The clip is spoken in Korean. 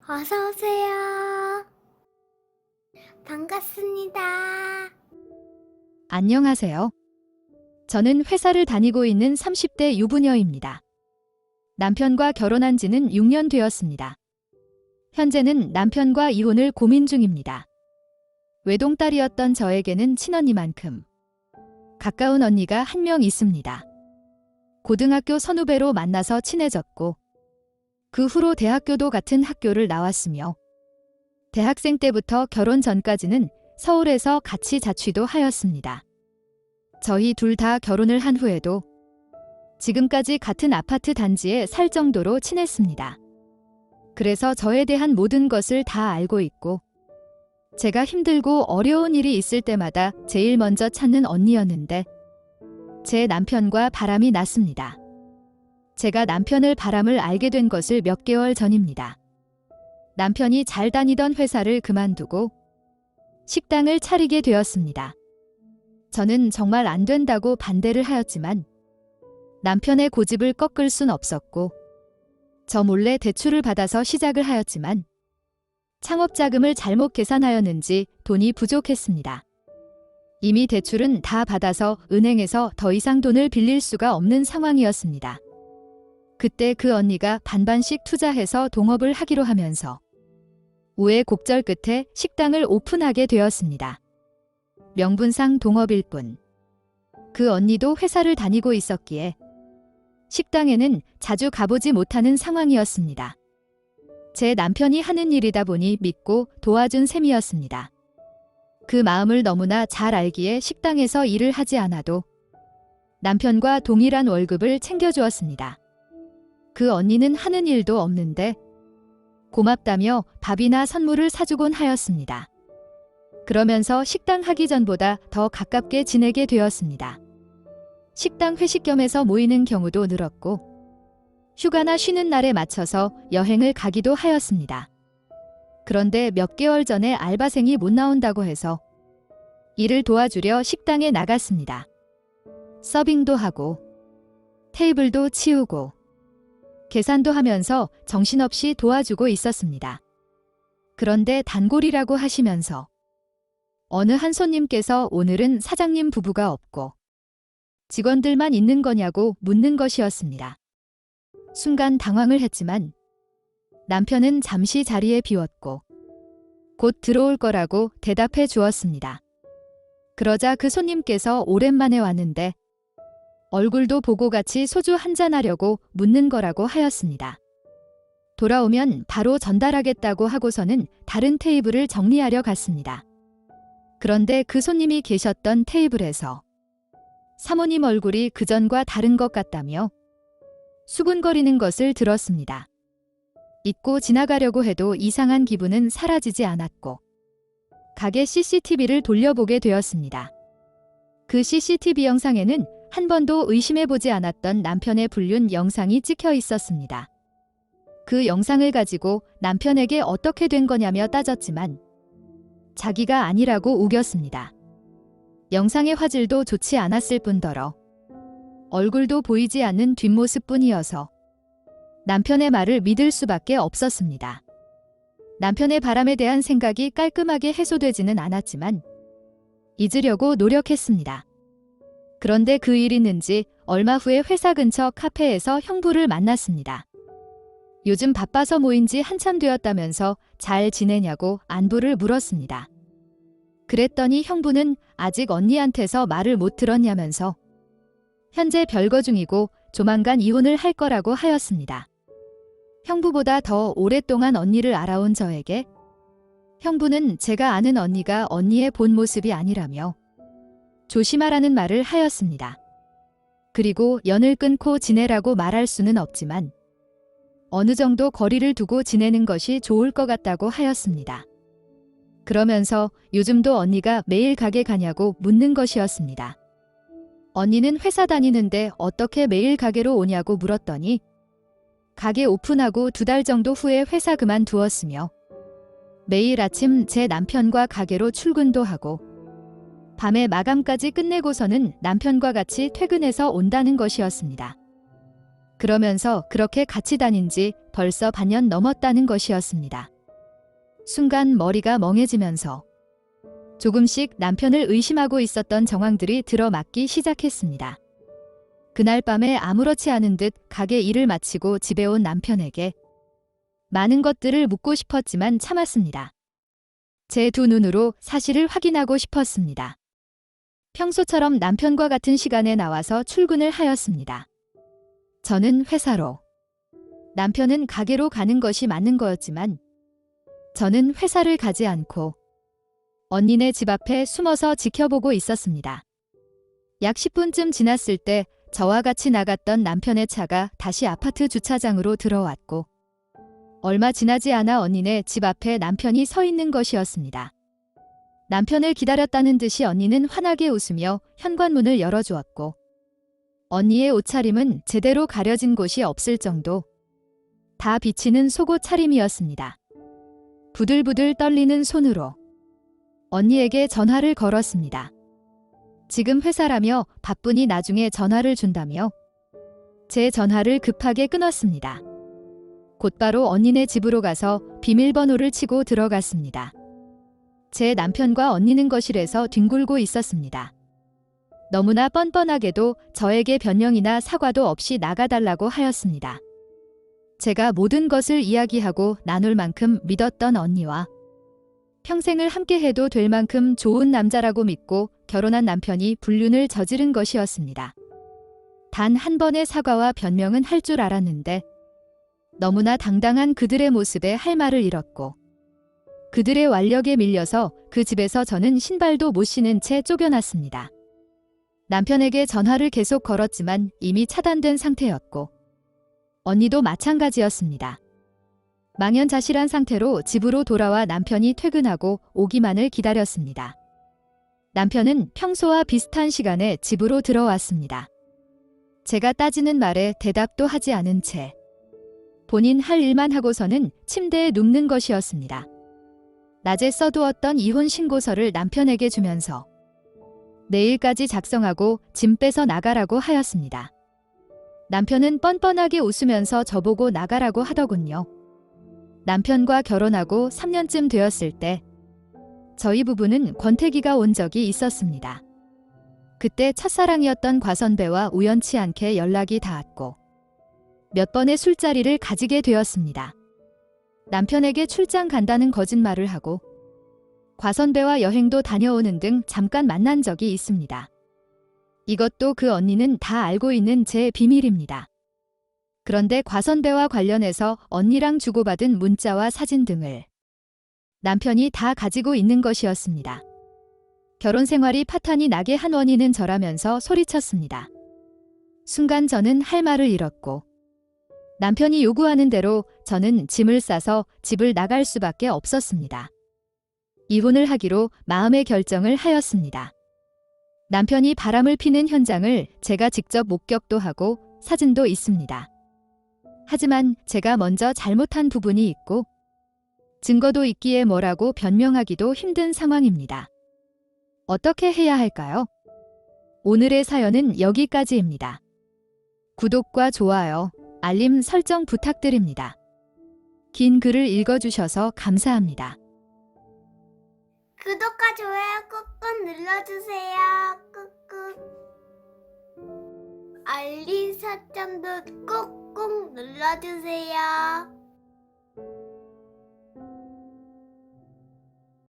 어서 오세요. 반갑습니다. 안녕하세요. 저는 회사를 다니고 있는 30대 유부녀입니다. 남편과 결혼한 지는 6년 되었습니다. 현재는 남편과 이혼을 고민 중입니다. 외동딸이었던 저에게는 친언니만큼 가까운 언니가 한 명 있습니다. 고등학교 선후배로 만나서 친해졌고 그 후로 대학교도 같은 학교를 나왔으며 대학생 때부터 결혼 전까지는 서울에서 같이 자취도 하였습니다. 저희 둘 다 결혼을 한 후에도 지금까지 같은 아파트 단지에 살 정도로 친했습니다. 그래서 저에 대한 모든 것을 다 알고 있고 제가 힘들고 어려운 일이 있을 때마다 제일 먼저 찾는 언니였는데 제 남편과 바람이 났습니다. 제가 남편을 바람을 알게 된 것을 몇 개월 전입니다. 남편이 잘 다니던 회사를 그만두고 식당을 차리게 되었습니다. 저는 정말 안 된다고 반대를 하였지만 남편의 고집을 꺾을 순 없었고 저 몰래 대출을 받아서 시작을 하였지만 창업 자금을 잘못 계산하였는지 돈이 부족했습니다. 이미 대출은 다 받아서 은행에서 더 이상 돈을 빌릴 수가 없는 상황이었습니다. 그때 그 언니가 반반씩 투자해서 동업을 하기로 하면서 우여곡절 끝에 식당을 오픈하게 되었습니다. 명분상 동업일 뿐. 그 언니도 회사를 다니고 있었기에 식당에는 자주 가보지 못하는 상황이었습니다. 제 남편이 하는 일이다 보니 믿고 도와준 셈이었습니다. 그 마음을 너무나 잘 알기에 식당에서 일을 하지 않아도 남편과 동일한 월급을 챙겨주었습니다. 그 언니는 하는 일도 없는데 고맙다며 밥이나 선물을 사주곤 하였습니다. 그러면서 식당 하기 전보다 더 가깝게 지내게 되었습니다. 식당 회식 겸해서 모이는 경우도 늘었고 휴가나 쉬는 날에 맞춰서 여행을 가기도 하였습니다. 그런데 몇 개월 전에 알바생이 못 나온다고 해서 일을 도와주려 식당에 나갔습니다. 서빙도 하고 테이블도 치우고 계산도 하면서 정신없이 도와주고 있었습니다. 그런데 단골이라고 하시면서 어느 한 손님께서 오늘은 사장님 부부가 없고 직원들만 있는 거냐고 묻는 것이었습니다. 순간 당황을 했지만 남편은 잠시 자리에 비웠고 곧 들어올 거라고 대답해 주었습니다. 그러자 그 손님께서 오랜만에 왔는데 얼굴도 보고 같이 소주 한잔하려고 묻는 거라고 하였습니다. 돌아오면 바로 전달하겠다고 하고서는 다른 테이블을 정리하려 갔습니다. 그런데 그 손님이 계셨던 테이블에서 사모님 얼굴이 그전과 다른 것 같다며 수군거리는 것을 들었습니다. 잊고 지나가려고 해도 이상한 기분은 사라지지 않았고 가게 CCTV를 돌려보게 되었습니다. 그 CCTV 영상에는 한 번도 의심해보지 않았던 남편의 불륜 영상이 찍혀 있었습니다. 그 영상을 가지고 남편에게 어떻게 된 거냐며 따졌지만 자기가 아니라고 우겼습니다. 영상의 화질도 좋지 않았을 뿐더러 얼굴도 보이지 않는 뒷모습뿐이어서 남편의 말을 믿을 수밖에 없었습니다. 남편의 바람에 대한 생각이 깔끔하게 해소되지는 않았지만 잊으려고 노력했습니다. 그런데 그 일 있는지 얼마 후에 회사 근처 카페에서 형부를 만났습니다. 요즘 바빠서 모인 지 한참 되었다면서 잘 지내냐고 안부를 물었습니다. 그랬더니 형부는 아직 언니한테서 말을 못 들었냐면서 현재 별거 중이고 조만간 이혼을 할 거라고 하였습니다. 형부보다 더 오랫동안 언니를 알아온 저에게 형부는 제가 아는 언니가 언니의 본 모습이 아니라며 조심하라는 말을 하였습니다. 그리고 연을 끊고 지내라고 말할 수는 없지만 어느 정도 거리를 두고 지내는 것이 좋을 것 같다고 하였습니다. 그러면서 요즘도 언니가 매일 가게 가냐고 묻는 것이었습니다. 언니는 회사 다니는데 어떻게 매일 가게로 오냐고 물었더니 가게 오픈하고 2달 정도 후에 회사 그만두었으며 매일 아침 제 남편과 가게로 출근도 하고 밤에 마감까지 끝내고서는 남편과 같이 퇴근해서 온다는 것이었습니다. 그러면서 그렇게 같이 다닌 지 벌써 반년 넘었다는 것이었습니다. 순간 머리가 멍해지면서 조금씩 남편을 의심하고 있었던 정황들이 들어맞기 시작했습니다. 그날 밤에 아무렇지 않은 듯 가게 일을 마치고 집에 온 남편에게 많은 것들을 묻고 싶었지만 참았습니다. 제 두 눈으로 사실을 확인하고 싶었습니다. 평소처럼 남편과 같은 시간에 나와서 출근을 하였습니다. 저는 회사로, 남편은 가게로 가는 것이 맞는 거였지만 저는 회사를 가지 않고 언니네 집 앞에 숨어서 지켜보고 있었습니다. 약 10분쯤 지났을 때 저와 같이 나갔던 남편의 차가 다시 아파트 주차장으로 들어왔고 얼마 지나지 않아 언니네 집 앞에 남편이 서 있는 것이었습니다. 남편을 기다렸다는 듯이 언니는 환하게 웃으며 현관문을 열어주었고 언니의 옷차림은 제대로 가려진 곳이 없을 정도 다 비치는 속옷 차림이었습니다. 부들부들 떨리는 손으로 언니에게 전화를 걸었습니다. 지금 회사라며 바쁘니 나중에 전화를 준다며 제 전화를 급하게 끊었습니다. 곧바로 언니네 집으로 가서 비밀번호를 치고 들어갔습니다. 제 남편과 언니는 거실에서 뒹굴고 있었습니다. 너무나 뻔뻔하게도 저에게 변명이나 사과도 없이 나가달라고 하였습니다. 제가 모든 것을 이야기하고 나눌 만큼 믿었던 언니와 평생을 함께해도 될 만큼 좋은 남자라고 믿고 결혼한 남편이 불륜을 저지른 것이었습니다. 단 한 번의 사과와 변명은 할 줄 알았는데 너무나 당당한 그들의 모습에 할 말을 잃었고 그들의 완력에 밀려서 그 집에서 저는 신발도 못 신은 채 쫓겨났습니다. 남편에게 전화를 계속 걸었지만 이미 차단된 상태였고 언니도 마찬가지였습니다. 망연자실한 상태로 집으로 돌아와 남편이 퇴근하고 오기만을 기다렸습니다. 남편은 평소와 비슷한 시간에 집으로 들어왔습니다. 제가 따지는 말에 대답도 하지 않은 채 본인 할 일만 하고서는 침대에 눕는 것이었습니다. 낮에 써두었던 이혼 신고서를 남편에게 주면서 내일까지 작성하고 짐 빼서 나가라고 하였습니다. 남편은 뻔뻔하게 웃으면서 저보고 나가라고 하더군요. 남편과 결혼하고 3년쯤 되었을 때 저희 부부는 권태기가 온 적이 있었습니다. 그때 첫사랑이었던 과선배와 우연치 않게 연락이 닿았고 몇 번의 술자리를 가지게 되었습니다. 남편에게 출장 간다는 거짓말을 하고 과선배와 여행도 다녀오는 등 잠깐 만난 적이 있습니다. 이것도 그 언니는 다 알고 있는 제 비밀입니다. 그런데 과선배와 관련해서 언니랑 주고받은 문자와 사진 등을 남편이 다 가지고 있는 것이었습니다. 결혼 생활이 파탄이 나게 한 원인은 저라면서 소리쳤습니다. 순간 저는 할 말을 잃었고 남편이 요구하는 대로 저는 짐을 싸서 집을 나갈 수밖에 없었습니다. 이혼을 하기로 마음의 결정을 하였습니다. 남편이 바람을 피는 현장을 제가 직접 목격도 하고 사진도 있습니다. 하지만 제가 먼저 잘못한 부분이 있고 증거도 있기에 뭐라고 변명하기도 힘든 상황입니다. 어떻게 해야 할까요? 오늘의 사연은 여기까지입니다. 구독과 좋아요, 알림 설정 부탁드립니다. 긴 글을 읽어주셔서 감사합니다. 구독과 좋아요 꾹꾹 눌러주세요. 꾹꾹. 알림 설정도 꾹꾹 눌러주세요.